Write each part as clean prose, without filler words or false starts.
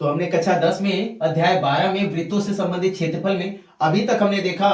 तो हमने कक्षा 10 में अध्याय 12 में वृत्तों से संबंधित क्षेत्रफल में अभी तक हमने देखा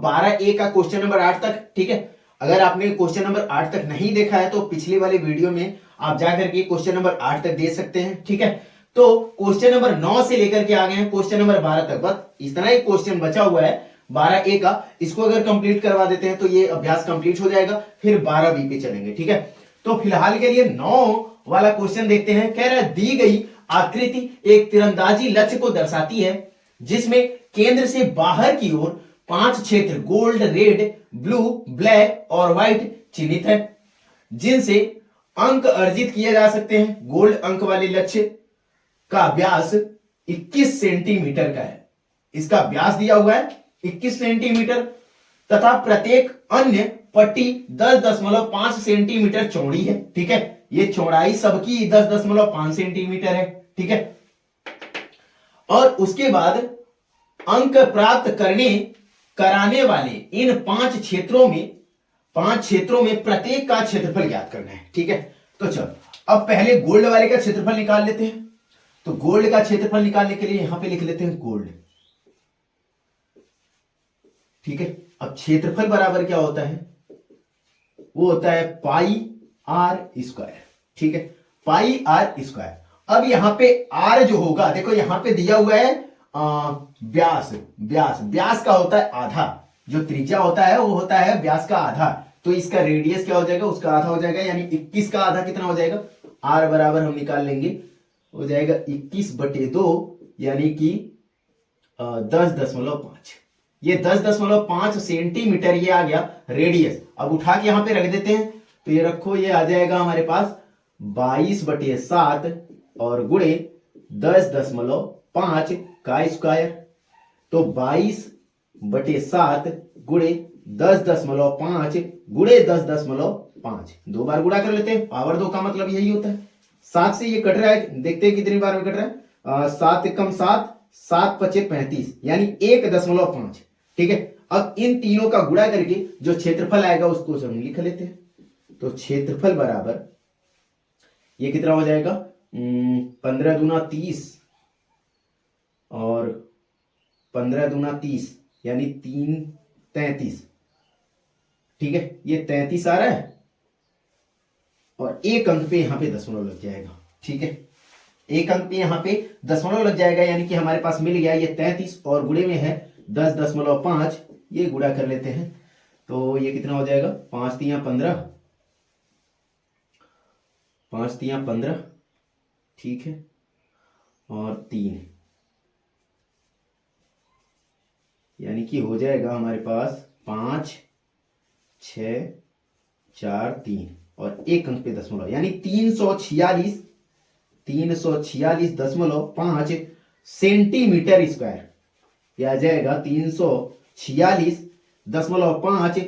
12A का क्वेश्चन नंबर 8 तक। ठीक है, अगर आपने क्वेश्चन नंबर 8 तक नहीं देखा है तो पिछले वाले वीडियो में आप जाकर के क्वेश्चन नंबर 8 तक देख सकते हैं। ठीक है, तो क्वेश्चन नंबर 9 से लेकर के आ गए हैं क्वेश्चन नंबर 12 तक, बस इतना ही क्वेश्चन बचा हुआ है 12A का। इसको अगर कंप्लीट करवा देते हैं तो ये अभ्यास कंप्लीट हो जाएगा, फिर 12B पे चलेंगे। ठीक है, तो फिलहाल के लिए 9 वाला क्वेश्चन देखते हैं। कह रहा है दी गई आकृति एक तीरंदाजी लक्ष्य को दर्शाती है जिसमें केंद्र से बाहर की ओर 5 क्षेत्र गोल्ड, रेड, ब्लू, ब्लैक और व्हाइट चिन्हित है जिनसे अंक अर्जित किए जा सकते हैं। गोल्ड अंक वाले लक्ष्य का व्यास 21 सेंटीमीटर का है, इसका व्यास दिया हुआ है 21 सेंटीमीटर तथा प्रत्येक अन्य पट्टी 10.5 सेंटीमीटर चौड़ी है। ठीक है, ये चौड़ाई सबकी 10.5 सेंटीमीटर है। ठीक है, और उसके बाद अंक प्राप्त कराने वाले इन 5 क्षेत्रों में प्रत्येक का क्षेत्रफल ज्ञात करना है। ठीक है, तो चलो अब पहले गोल्ड वाले का क्षेत्रफल निकाल लेते हैं। तो गोल्ड का क्षेत्रफल निकालने के लिए यहां पे लिख लेते हैं गोल्ड। ठीक है, अब क्षेत्रफल बराबर क्या होता है, वो होता है पाई आर स्क्वायर। ठीक है, पाई आर स्क्वायर। अब यहां पे आर जो होगा, देखो यहां पे दिया हुआ है व्यास। व्यास का होता है आधा, जो त्रिज्या होता है वो होता है व्यास का आधा, तो इसका रेडियस क्या हो जाएगा, उसका आधा हो जाएगा, यानी 21 का आधा कितना हो जाएगा, आर बराबर हम निकाल लेंगे, हो जाएगा 21/2 यानी कि 10.5। ये 10.5 सेंटीमीटर ये आ गया रेडियस। अब उठा के यहां पे रख देते हैं, तो ये रखो, ये आ जाएगा हमारे पास 22/7 और गुणे 10.5 का स्क्वायर। तो 22/7 गुणे 10.5 गुणे 10.5, 2 बार गुणा कर लेते हैं। पावर 2 का मतलब यही होता है। 7 से ये कट रहा है, देखते हैं कितनी बार में कट रहा है। 7 एकम 7, 7 पचे 35, यानी 1.5। ठीक है, अब इन तीनों का गुणा करके जो क्षेत्रफल आएगा उसको हम लिख लेते हैं। तो क्षेत्रफल बराबर ये कितना हो जाएगा, 15 दूना 30 और 15 दूना 30 यानी 3 33। ठीक है, ये 33 आ रहा है और एक अंक पे यहां पे दशमलव लग जाएगा। ठीक है, एक अंक पे यहां पे दशमलव लग जाएगा, यानी कि हमारे पास मिल गया ये 33 और गुणे में है 10.5, ये गुणा कर लेते हैं। तो ये कितना हो जाएगा, 5 तिया 15, 5 तिया 15। ठीक है, और 3, यानी कि हो जाएगा हमारे पास 5 6 4 3 और एक अंक पे दशमलव, यानी 346.5 सेंटीमीटर स्क्वायर। यह आ जाएगा 346.5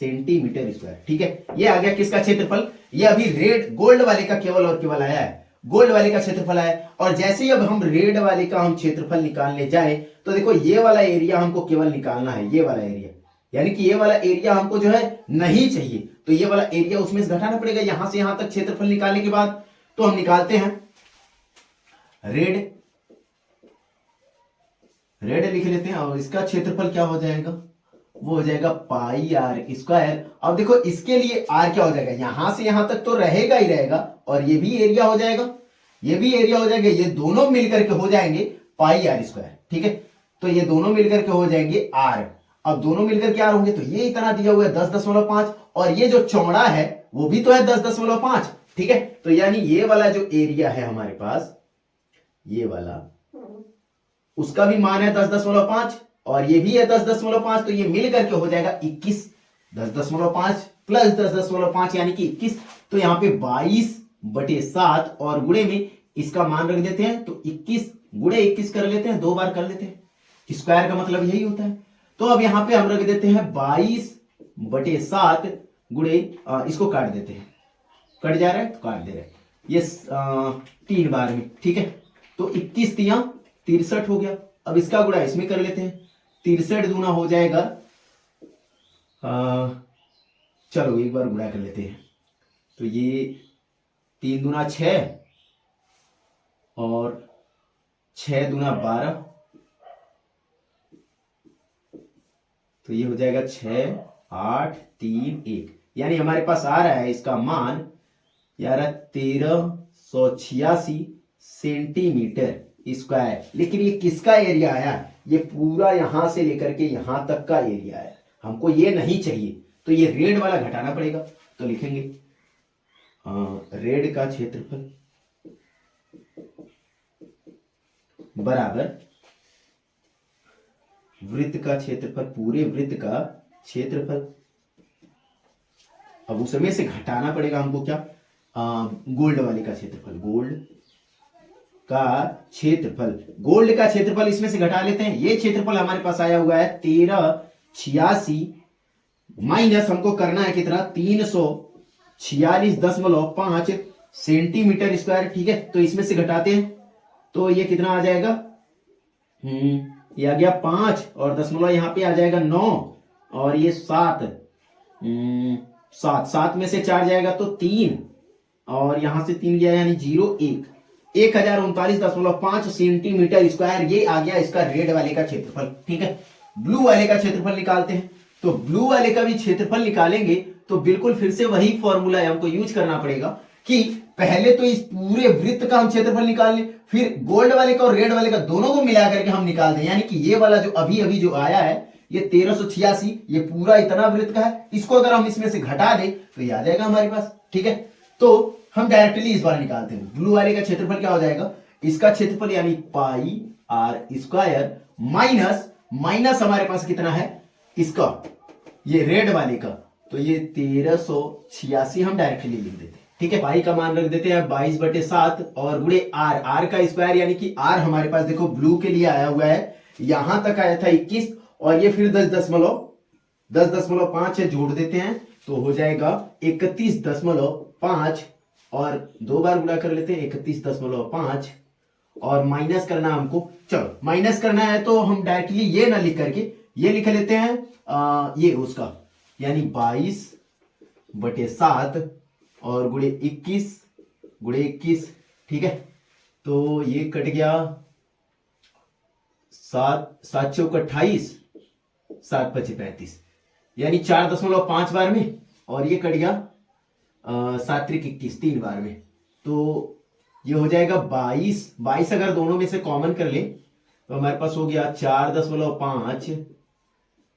सेंटीमीटर स्क्वायर। ठीक है, ये आ गया किसका क्षेत्रफल, ये अभी रेड गोल्ड वाले का केवल और केवल आया है, गोल्ड वाले का क्षेत्रफल आया। और जैसे ही अब हम रेड वाले का हम क्षेत्रफल निकालने जाए तो देखो ये वाला एरिया हमको केवल निकालना है, ये वाला एरिया, यानी कि ये वाला एरिया हमको जो है नहीं चाहिए, तो ये वाला एरिया उसमें से घटाना पड़ेगा यहां से यहां तक क्षेत्रफल निकालने के बाद। तो हम निकालते हैं, रेड लिख लेते हैं और इसका क्षेत्रफल क्या हो जाएगा, वो हो जाएगा पाई आर स्क्वायर। अब देखो इसके लिए आर क्या हो जाएगा, यहां से यहां तक तो रहेगा ही रहेगा और ये भी एरिया हो जाएगा, ये भी एरिया हो जाएगा, ये दोनों मिलकर के हो जाएंगे पाई आर स्क्वायर। ठीक है, तो ये दोनों मिलकर के हो जाएंगे आर। अब दोनों मिलकर के आर होंगे तो ये इतना दिया हुआ है 10.5 और ये जो चौड़ा है वो भी तो है 10.5। ठीक है, तो यानी ये वाला जो एरिया है हमारे पास, ये वाला, उसका भी मान है 10.5 और ये भी है 10.5, तो ये मिल करके हो जाएगा 21। 10.5 प्लस 10.5 यानी कि 21। तो यहां पे 22/7 और गुणे में इसका मान रख देते हैं, तो 21 गुणे 21 कर लेते हैं, 2 बार कर लेते हैं, स्क्वायर का मतलब यही होता है। तो अब यहां पे हम रख देते हैं 22/7 गुणे, इसको काट देते हैं, कट जा रहा है तो काट दे रहे हैं, ये 3 बार में। ठीक है, तो 21 तिया 63 हो गया। अब इसका गुणा इसमें कर लेते हैं, 63 दूना हो जाएगा, चलो एक बार गुणा कर लेते हैं, तो ये 3 दूना 6 और 6 दूना 12, तो ये हो जाएगा 6, 8, 3, 1, यानी हमारे पास आ रहा है इसका मान यार 1386 सेंटीमीटर स्क्वायर। लेकिन ये किसका एरिया आया? ये पूरा यहां से लेकर के यहां तक का एरिया है, हमको ये नहीं चाहिए, तो ये रेड वाला घटाना पड़ेगा। तो लिखेंगे रेड का क्षेत्रफल बराबर वृत्त का क्षेत्रफल, पूरे वृत्त का क्षेत्रफल। अब उसमें से घटाना पड़ेगा हमको क्या? गोल्ड वाले का क्षेत्रफल, गोल्ड का क्षेत्रफल, गोल्ड का क्षेत्रफल इसमें से घटा लेते हैं। ये क्षेत्रफल हमारे पास आया हुआ है 1386 माइनस हमको करना है कितना? 346.5 सेंटीमीटर स्क्वायर। ठीक है, तो इसमें से घटाते हैं तो ये कितना आ जाएगा? ये आ गया 5 और दशमलव यहाँ पे आ जाएगा 9 और ये 7, 7 में से 4 जाएगा तो 3 और यहां से 3 गया यानी 0, 1, 1039.5 सेंटीमीटर स्क्वायर। ये आ गया इसका रेड वाले का क्षेत्रफल। ठीक है, ब्लू वाले का क्षेत्रफल निकालते हैं। तो ब्लू वाले का भी क्षेत्रफल निकालेंगे तो बिल्कुल फिर से वही फॉर्मूला हमको यूज करना पड़ेगा कि पहले तो इस पूरे वृत्त का हम क्षेत्रफल निकाल लें, फिर गोल्ड वाले का और रेड वाले का दोनों को मिला करके हम निकाल दें। यानी कि ये वाला जो अभी अभी जो आया है ये 1386, ये पूरा इतना वृत्त का है, इसको अगर हम इसमें से घटा दें तो ये आ जाएगा हमारे पास। ठीक है, तो हम डायरेक्टली इस बार निकालते हैं। ब्लू वाले का क्षेत्रफल क्या हो जाएगा? इसका क्षेत्रफल यानी पाई आर स्क्वायर माइनस हमारे पास कितना है इसका, ये रेड वाले का, तो ये 1386 हम डायरेक्टली लिख देते हैं। ठीक है, पाई का मान रख देते हैं 22/7 और गुणे आर का स्क्वायर, यानी कि आर हमारे पास देखो ब्लू के लिए आया हुआ है, यहां तक आया था 21 और ये फिर 10.5 है, जोड़ देते हैं तो हो जाएगा 31.5 और 2 बार गुणा कर लेते हैं 31.5 और माइनस करना हमको, चलो माइनस करना है तो हम डायरेक्टली ये ना लिख करके ये लिख लेते हैं ये उसका, यानी 22/7 और गुणे 21। ठीक है, तो ये कट गया 7 चौक 28, 7 पचे 35, यानी 4.5 बार में, और ये कट गया 7 त्रिक 21, 3 बार में। तो ये हो जाएगा 22। अगर दोनों में से कॉमन कर ले तो हमारे पास हो गया 4.5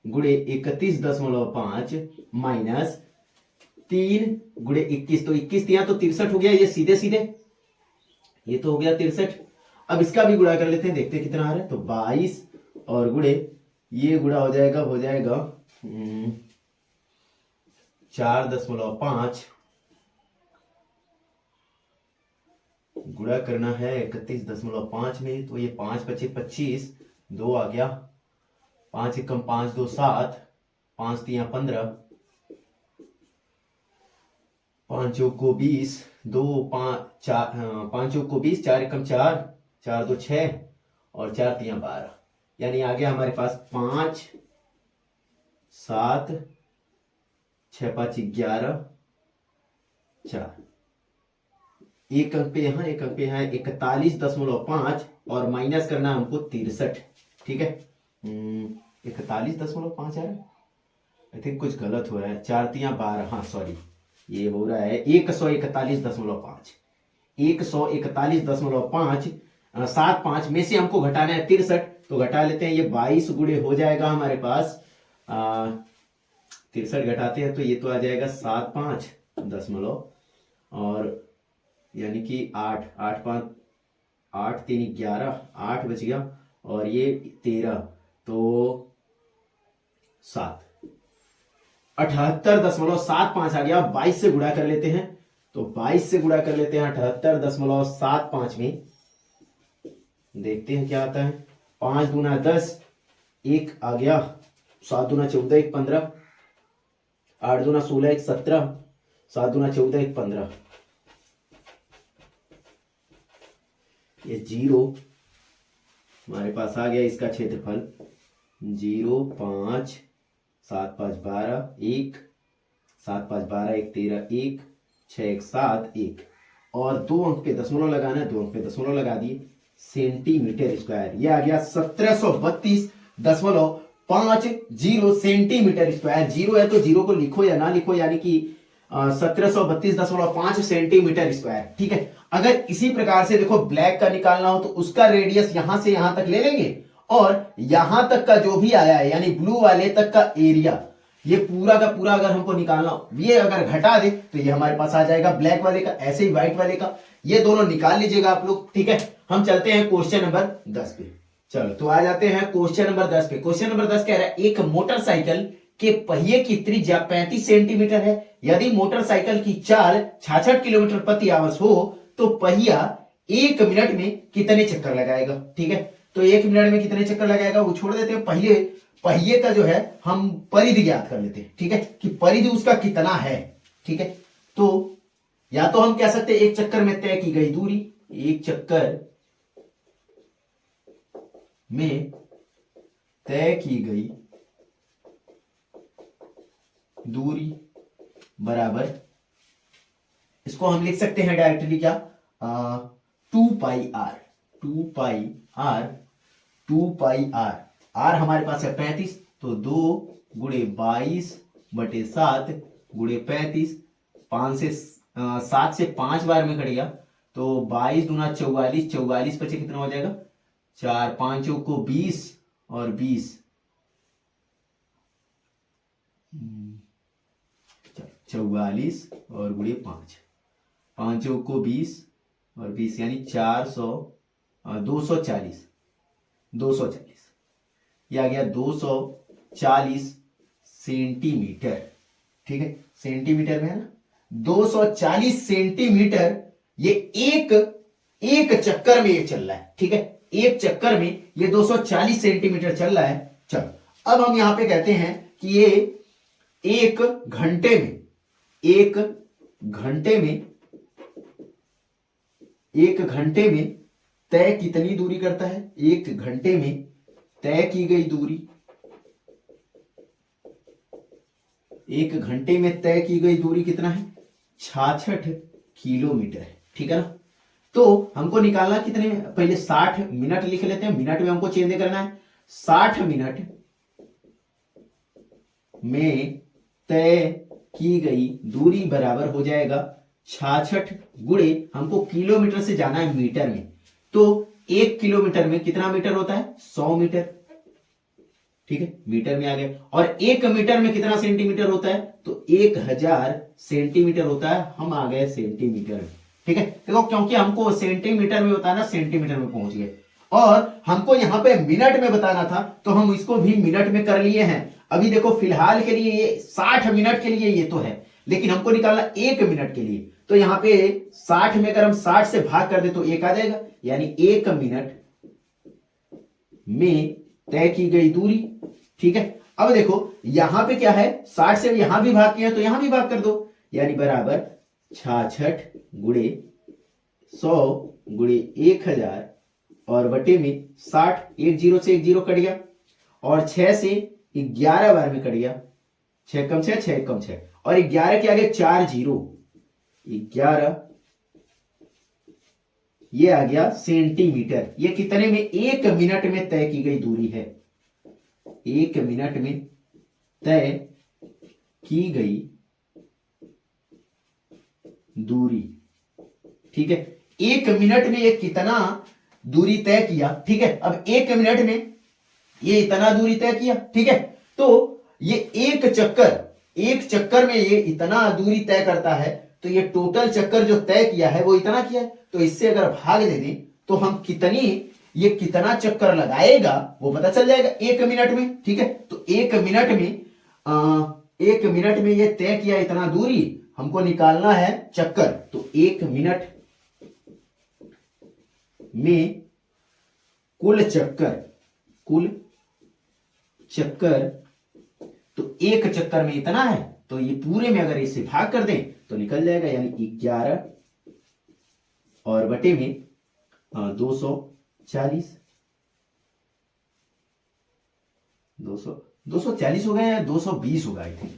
गुणे 31.5 माइनस 3 गुणे 21, तो 21 दिया तो 63 हो गया, ये सीधे सीधे ये तो हो गया 63। अब इसका भी गुणा कर लेते हैं, देखते हैं कितना आ रहा है। तो 22 और गुणे ये गुणा हो जाएगा 4.5 गुणा करना है 31.5 में, तो ये 5 पचे 25, 2 आ गया, 5 एकम 5 2 7, 5 3 15, 5 चौक को 20, 2 5 4, 5 चौक को 20, 4 एकम 4, 4 2 6 और 4 3 12, यानी आ गया हमारे पास 5 7 6 5 11 4, एक अंक पे यहाँ, एक अंक पे यहाँ 41.5 और माइनस करना हमको 63। ठीक है, 41.5 आ रहा है, आई थिंक कुछ गलत हो रहा है, 4 3 12, हाँ सॉरी, ये हो रहा है 141.5, 141.5, 7 में से हमको घटाना है 63, तो घटा लेते हैं। ये 22 गुणे हो जाएगा हमारे पास 63 घटाते हैं तो ये तो आ जाएगा 7.5 और यानी कि 8 5 8 3 11, 8 बच गया और ये 13, तो 7, 78.75 आ गया। 22 से गुणा कर लेते हैं, तो 22 से गुणा कर लेते हैं 78.75 में, देखते हैं क्या आता है। 5 दूना 10, 1 आ गया, 7 दूना 14, 1 15, 8 दूना 16, 1 17, 7 दूना 14, 1 15, ये 0 हमारे पास आ गया। इसका क्षेत्रफल 0 5 7 5 12, 1 7 5 12, 1 13, 1 6 1 7 1, और 2 अंक पे दशमलव लगाना है, 2 अंक पे दशमलव लगा दिए, सेंटीमीटर स्क्वायर। ये आ गया 1732.50 सेंटीमीटर स्क्वायर। जीरो है तो जीरो को लिखो या ना लिखो, यानी कि 1732.5 सेंटीमीटर स्क्वायर। ठीक है, अगर इसी प्रकार से देखो ब्लैक का निकालना हो तो उसका रेडियस यहां से यहां तक ले लेंगे, और यहां तक का जो भी आया है यानी ब्लू वाले तक का एरिया, ये पूरा का पूरा अगर हमको निकालना हो, ये अगर घटा दे तो ये हमारे पास आ जाएगा ब्लैक वाले का, ऐसे ही व्हाइट वाले का। ये दोनों निकाल लीजिएगा आप लोग। ठीक है, हम चलते हैं क्वेश्चन नंबर 10 पे। चलो तो आ जाते हैं क्वेश्चन नंबर 10 पे। क्वेश्चन नंबर 10 कह रहा है एक मोटरसाइकिल के पहिए की त्रिज्या 35 सेंटीमीटर है। यदि मोटरसाइकिल की चाल 66 किलोमीटर प्रति आवर्स हो तो पहिया 1 मिनट में कितने चक्कर लगाएगा। ठीक है, तो 1 मिनट में कितने चक्कर लगाएगा वो छोड़ देते हैं, पहले पहिए का जो है हम परिधि ज्ञात कर लेते हैं। ठीक है, कि परिधि उसका कितना है। ठीक है, तो या तो हम कह सकते हैं एक चक्कर में तय की गई दूरी, एक चक्कर में तय की गई दूरी बराबर, इसको हम लिख सकते हैं डायरेक्टली क्या, 2 pi r. 2 pi r, 2 pi r, r हमारे पास है 35, तो 2 गुणे 22/7 गुणे 35, 5 से 7 से 5 बार में कट गया, तो 22 दूना 44, 44 बचे कितना हो जाएगा 4, 5 को 20 और 20, 44 और गुणे 5, 5 को 20 और 20 यानी 400, 240, 240, ये आ गया 240 सेंटीमीटर। ठीक है, सेंटीमीटर में है ना, 240 सेंटीमीटर। ये एक चक्कर में ये चल रहा है। ठीक है, एक चक्कर में ये 240 सेंटीमीटर चल रहा है। चलो अब हम यहां पे कहते हैं कि ये एक घंटे में, एक घंटे में तय कितनी दूरी करता है। एक घंटे में तय की गई दूरी, एक घंटे में तय की गई दूरी कितना है 66 किलोमीटर है। ठीक है ना, तो हमको निकालना कितने में, पहले 60 मिनट लिख लेते हैं, मिनट में हमको चेंज करना है। 60 मिनट में तय की गई दूरी बराबर हो जाएगा 66 गुणे, हमको किलोमीटर से जाना है मीटर में, तो 1 किलोमीटर में कितना मीटर होता है 100 मीटर। ठीक है, मीटर में आ गया। और 1 मीटर में कितना सेंटीमीटर होता है, तो 1000 सेंटीमीटर होता है। हम आ गए सेंटीमीटर में। ठीक है, देखो क्योंकि हमको सेंटीमीटर में बताना, सेंटीमीटर में पहुंच गए, और हमको यहां पे मिनट में बताना था तो हम इसको भी मिनट में कर लिए हैं। अभी देखो फिलहाल के लिए ये 60 मिनट के लिए ये तो है, लेकिन हमको निकालना 1 मिनट के लिए, तो यहां पे 60 में अगर हम 60 से भाग कर दे तो 1 आ जाएगा, यानी 1 मिनट में तय की गई दूरी। ठीक है, अब देखो यहां पे क्या है, 60 से यहां भी भाग किया तो यहां भी भाग कर दो, यानी बराबर 66 गुणे 100 गुणे 1000 और बटे में 60, 1 0 से 1 0 कट गया, और 6 से 11 बार में कट गया, 6 कम 6, 6 कम 6, और 11 के आगे 4 0, 11, ये आ गया सेंटीमीटर। ये कितने में, 1 मिनट में तय की गई दूरी है। 1 मिनट में तय की गई दूरी। ठीक है, 1 मिनट में ये कितना दूरी तय किया। ठीक है, अब 1 मिनट में ये इतना दूरी तय किया। ठीक है, तो ये एक चक्कर में ये इतना दूरी तय करता है, तो ये टोटल चक्कर जो तय किया है वो इतना किया है, तो इससे अगर भाग दे दें तो हम ये कितना चक्कर लगाएगा वो पता चल जाएगा 1 मिनट में। ठीक है, तो 1 मिनट में ये तय किया इतना दूरी, हमको निकालना है चक्कर, तो 1 मिनट में कुल चक्कर, तो एक चक्कर में इतना है, तो ये पूरे में अगर इससे भाग कर दें तो निकल जाएगा, यानी 11 और बटे में 240, 240 हो गया या 220 होगा, आई थिंक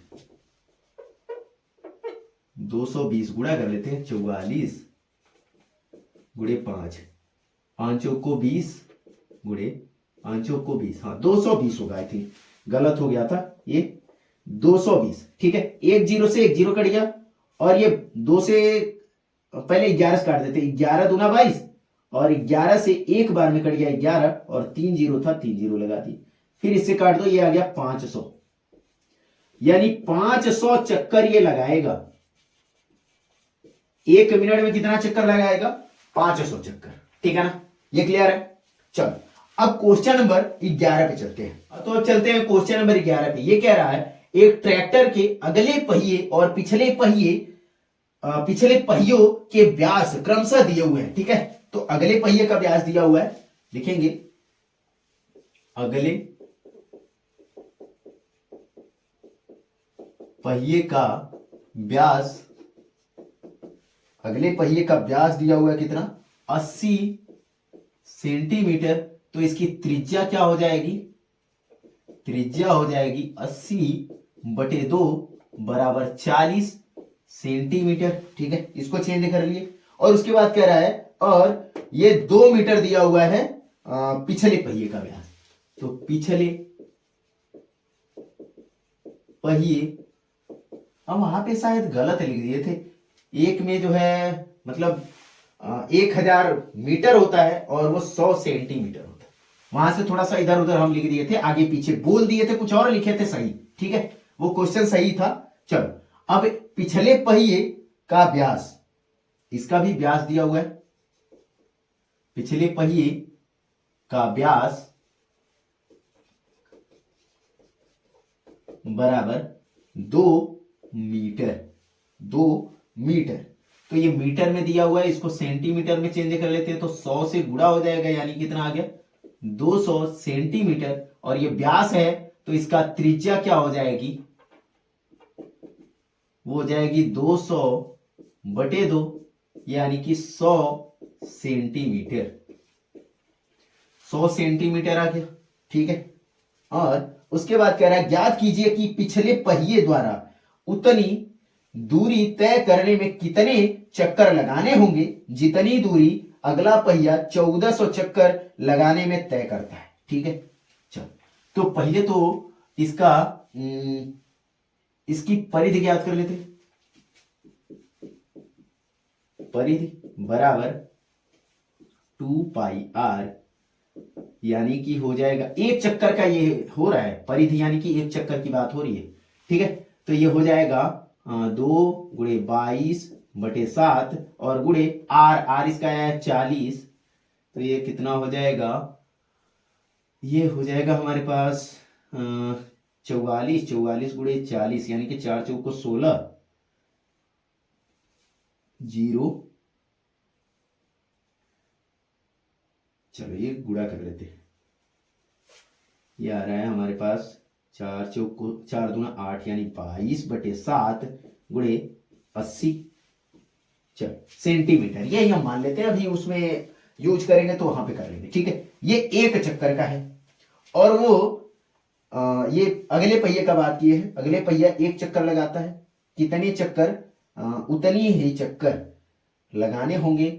220 गुणा कर लेते हैं 44 गुणे 5, 5 चौको 20 गुणे 5 चौको 20, हाँ 220 होगा। आई थिंक गलत हो गया था, ये 220। ठीक है, एक जीरो से एक जीरो कट गया, और ये 2 से पहले 11 से काट देते, 11 दूना 22, और 11 से एक बार में कट गया 11, और 3 जीरो था, 3 जीरो लगा दी, फिर इससे काट दो, ये आ गया 500। यानी 500 चक्कर ये लगाएगा। 1 मिनट में कितना चक्कर लगाएगा? 500 चक्कर। ठीक है ना, ये क्लियर है। चलो अब क्वेश्चन नंबर 11 पे चलते हैं। तो अब चलते हैं क्वेश्चन नंबर 11 पे। ये कह रहा है एक ट्रैक्टर के अगले पहिए और पिछले पहियों के व्यास क्रमशः दिए हुए हैं। ठीक है, तो अगले पहिए का व्यास दिया हुआ है, लिखेंगे अगले पहिए का व्यास, अगले पहिए का व्यास दिया हुआ है कितना? 80 सेंटीमीटर। तो इसकी त्रिज्या क्या हो जाएगी? त्रिज्या हो जाएगी 80/2 बराबर 40 सेंटीमीटर। ठीक है, इसको चेंज कर लिए। और उसके बाद कह रहा है और ये 2 मीटर दिया हुआ है पिछले पहिए का व्यास। तो पिछले पहिए, अब वहां पे शायद गलत लिख दिए थे। एक में जो है मतलब 1000 मीटर होता है और वो 100 सेंटीमीटर होता है। वहां से थोड़ा सा इधर उधर हम लिख दिए थे, आगे पीछे बोल दिए थे, कुछ और लिखे थे सही। ठीक है, वो क्वेश्चन सही था। चलो अब पिछले पहिए का व्यास, इसका भी व्यास दिया हुआ है। पिछले पहिए का व्यास बराबर 2 मीटर। 2 मीटर, तो ये मीटर में दिया हुआ है, इसको सेंटीमीटर में चेंज कर लेते हैं तो 100 से गुणा हो जाएगा, यानी कितना आ गया? 200 सेंटीमीटर। और ये व्यास है तो इसका त्रिज्या क्या हो जाएगी? वो हो जाएगी 200/2, यानी कि 100 सेंटीमीटर। 100 सेंटीमीटर आ गया। ठीक है, और उसके बाद कह रहा है ज्ञात कीजिए कि पिछले पहिए द्वारा उतनी दूरी तय करने में कितने चक्कर लगाने होंगे जितनी दूरी अगला पहिया 1400 चक्कर लगाने में तय करता है। ठीक है, चलो तो पहले तो इसकी परिधि ज्ञात कर लेते। परिधि बराबर 2πr, यानी कि हो जाएगा एक चक्कर का, ये हो रहा है परिधि, यानी कि एक चक्कर की बात हो रही है। ठीक है, तो ये हो जाएगा 2 गुणे 22/7 और गुणे आर इसका है 40। तो ये कितना हो जाएगा? ये हो जाएगा हमारे पास 44 गुणे 40, यानी कि 4 चौको 16, 0। चलो ये गुणा कर लेते हैं। ये आ रहा है हमारे पास 4 चौको 4 दूना 8, यानी 22/7 गुणे 80 सेंटीमीटर। ये हम मान लेते हैं, अभी उसमें यूज करेंगे तो वहां पे कर लेंगे। ठीक है, ये एक चक्कर का है। और वो ये अगले पहिए का बात किए है। अगले पहिया एक चक्कर लगाता है, कितने चक्कर? उतनी ही चक्कर लगाने होंगे,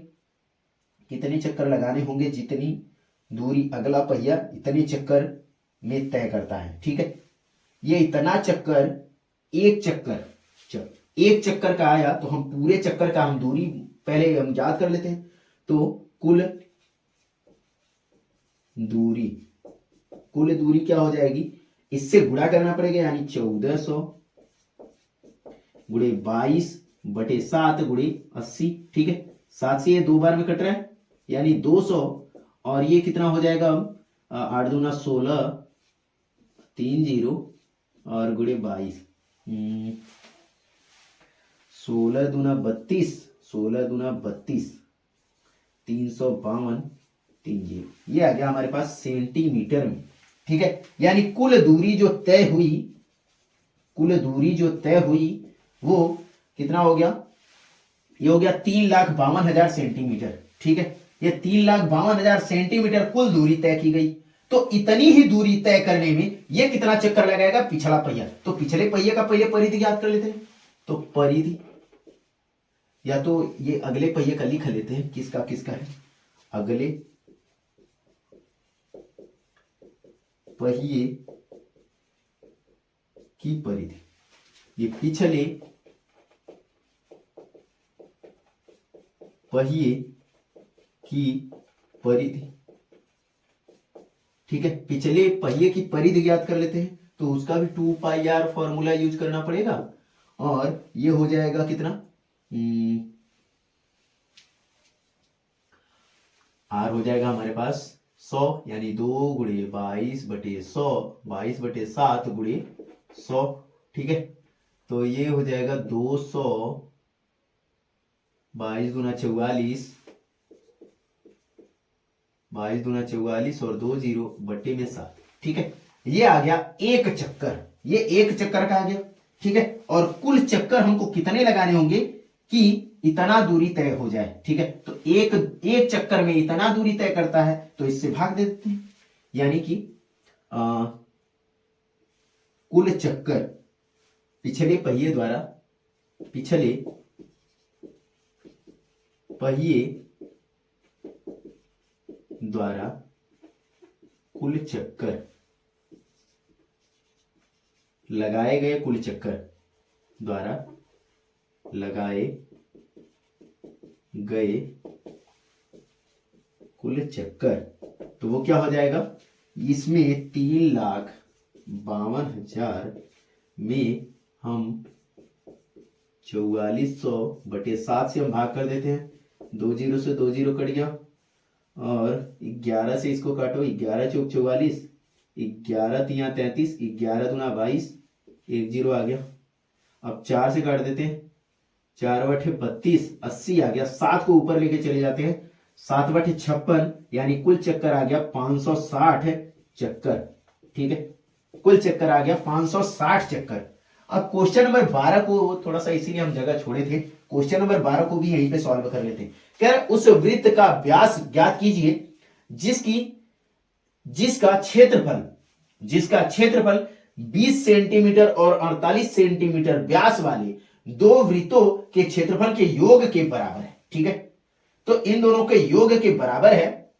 कितने चक्कर लगाने होंगे जितनी दूरी अगला पहिया इतने चक्कर में तय करता है। ठीक है, ये इतना चक्कर, एक चक्कर, चलो एक चक्कर का आया तो हम पूरे चक्कर का हम दूरी पहले हम याद कर लेते हैं। तो कुल दूरी क्या हो जाएगी? इससे गुणा करना पड़ेगा, यानी 1400 गुणे 22/7 गुणे 80। ठीक है, 7 से ये 2 बार में कट रहा है, यानी 200। और ये कितना हो जाएगा? अब 8 दूना 16, 3 0 और गुणे 22, 16 दूना 32, 352, 3 0। ये आ गया हमारे पास सेंटीमीटर में। ठीक है, यानी कुल दूरी जो तय हुई वो कितना हो गया? ये हो गया 3,52,000 सेंटीमीटर। ठीक है, ये 3,52,000 सेंटीमीटर कुल दूरी तय की गई। तो इतनी ही दूरी तय करने में ये कितना चक्कर लगाएगा? पिछला पहिया। तो पिछले पहिए का पहले परिधि याद कर लेते हैं। तो परिधि या तो ये अगले पहिए का लिख लेते हैं, किसका किसका है, अगले पहिए की परिधि, ये पिछले पहिए की परिधि, ठीक है। पिछले पहिए की परिधि ज्ञात कर लेते हैं, तो उसका भी 2πr फॉर्मूला यूज करना पड़ेगा, और ये हो जाएगा कितना, आर हो जाएगा हमारे पास 100, यानी 2 गुणे 22/100, 22/7 गुणे 100, ठीक है। तो ये हो जाएगा 200, 22 गुना 44, 22 गुना 44 और 2 जीरो बट्टे में 7, ठीक है। ये आ गया एक चक्कर, ये एक चक्कर का आ गया, ठीक है। और कुल चक्कर हमको कितने लगाने होंगे कि इतना दूरी तय हो जाए, ठीक है। तो एक चक्कर में इतना दूरी तय करता है, तो इससे भाग दे देते हैं, यानी कि कुल चक्कर पिछले पहिए द्वारा, पिछले पहिए द्वारा कुल चक्कर, लगाए गए कुल चक्कर द्वारा लगाए गए कुल चक्कर, तो वो क्या हो जाएगा, इसमें 3,52,000 में हम 4400/7 से हम भाग कर देते हैं, 2 जीरो से 2 जीरो कट गया, और 11 से इसको काटो, 11 चौक 44, 11 तिया 33, 11 दूना 22, 1 जीरो आ गया। अब 4 से काट देते हैं, 4/32, 80 आ गया, 7 को ऊपर लेके चले जाते हैं, 7/56, यानी कुल चक्कर आ गया 560 चक्कर, ठीक है। कुल चक्कर आ गया 560 चक्कर। अब क्वेश्चन नंबर 12 को थोड़ा सा इसीलिए हम जगह छोड़े थे, क्वेश्चन नंबर 12 को भी यहीं पे सॉल्व कर लेते हैं। कह रहा उस वृत्त का व्यास ज्ञात कीजिए जिसका क्षेत्रफल 20 सेंटीमीटर और 48 सेंटीमीटर व्यास वाले दो वृत्तों के क्षेत्रफल के योग के बराबर है, ठीक है। तो इन दोनों के योग के बराबर है,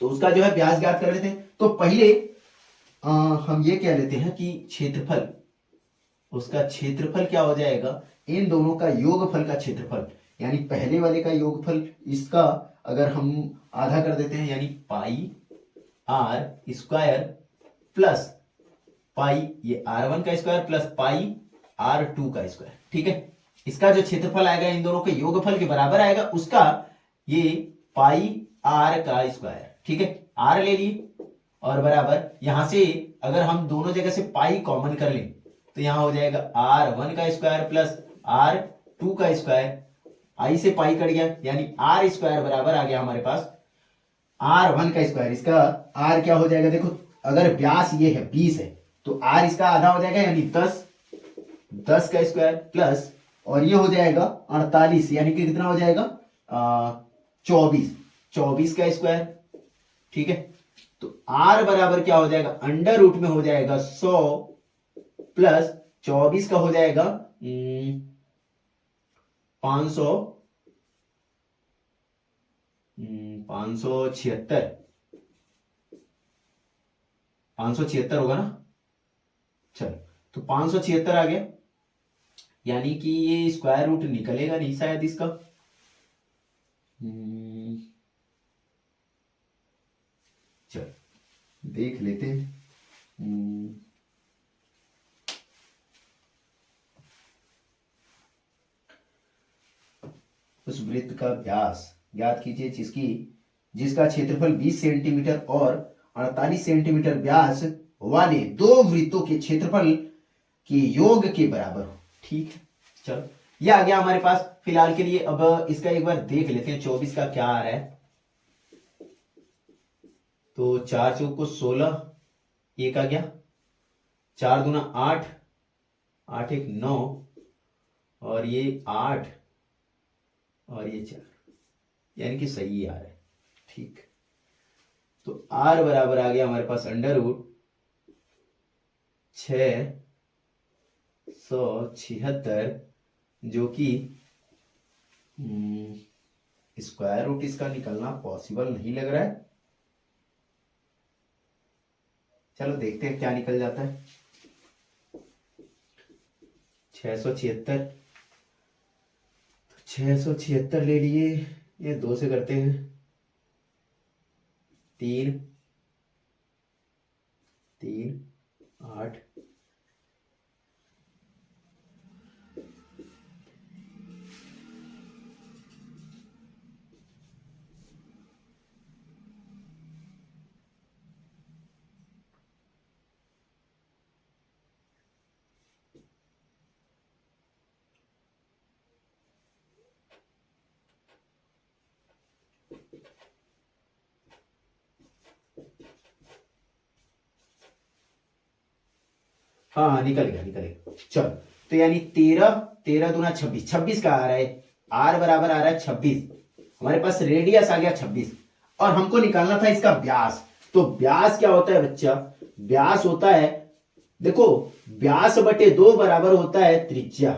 तो उसका जो है व्यास ज्ञात कर लेते हैं। तो पहले हम ये कह लेते हैं कि क्षेत्रफल, उसका क्षेत्रफल क्या हो जाएगा, इन दोनों का योगफल का क्षेत्रफल, यानी पहले वाले का योगफल, इसका अगर हम आधा कर देते हैं, यानी πr² प्लस पाई, ये r1 का स्क्वायर प्लस पाई r2 का स्क्वायर, ठीक है। इसका जो क्षेत्रफल आएगा इन दोनों के योगफल के बराबर आएगा, उसका ये पाई r का स्क्वायर, ठीक है। r ले ली और बराबर, यहां से अगर हम दोनों जगह से पाई कॉमन कर लें, तो यहां हो जाएगा r1 का स्क्वायर प्लस r2 का स्क्वायर, आई से पाई कट गया, यानी r स्क्वायर बराबर आ गया हमारे पास r1 का स्क्वायर। इसका r क्या हो जाएगा, देखो अगर व्यास ये है 20 है, तो r इसका आधा हो जाएगा, यानी 10 का स्क्वायर प्लस, और ये हो जाएगा 48, यानी कि कितना हो जाएगा 24 का स्क्वायर, ठीक है। तो r बराबर क्या हो जाएगा, अंडर रूट में हो जाएगा 100 प्लस 24 का हो जाएगा 576 होगा ना, चलो तो 576 आ गया, यानी कि ये स्क्वायर रूट निकलेगा नहीं शायद इसका, चलो देख लेते हैं। उस वृत्त का व्यास ज्ञात कीजिए जिसका क्षेत्रफल 20 सेंटीमीटर और 48 सेंटीमीटर व्यास वाले दो वृत्तों के क्षेत्रफल के योग के बराबर हो, ठीक है। चलो ये आ गया हमारे पास फिलहाल के लिए। अब इसका एक बार देख लेते हैं 24 का क्या आ रहा है। तो 4 चौक को 16, एक आ गया, 4 दूना 8, 8 एक 9, और ये 8 और ये 4, यानी कि सही आ रहा है, ठीक। तो r बराबर आ गया हमारे पास अंडर रूट 676, जो कि स्क्वायर रूट इसका निकलना पॉसिबल नहीं लग रहा है। चलो देखते हैं क्या निकल जाता है। 676, 676 ले लिए, ये 2 से करते हैं, 3 3 8, हाँ हाँ निकल गया निकल गया। चलो तो यानी 13, 13 दूना 26, 26 का आ रहा है, आर बराबर आ रहा है 26। हमारे पास रेडियस आ गया 26 और हमको निकालना था इसका व्यास। तो व्यास क्या होता है बच्चा, व्यास होता है, देखो व्यास बटे 2 बराबर होता है त्रिज्या,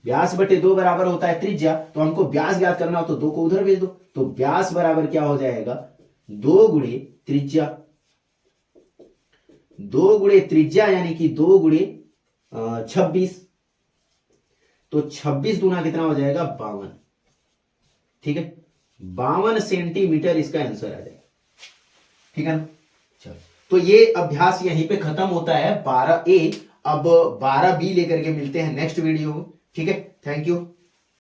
व्यास बटे 2 बराबर होता है त्रिज्या। तो हमको व्यास ज्ञात करना हो तो 2 को उधर भेज दो, तो व्यास बराबर क्या हो जाएगा, 2 गुणे त्रिज्या, 2 गुणे त्रिज्या यानी कि 2 गुणे 26। तो 26 दूना कितना हो जाएगा, 52। ठीक है, 52 सेंटीमीटर इसका आंसर आ जाएगा। ठीक है ना। चलो तो ये अभ्यास यहीं पे खत्म होता है 12A। अब 12B लेकर के मिलते हैं नेक्स्ट वीडियो में। ठीक है, थैंक यू।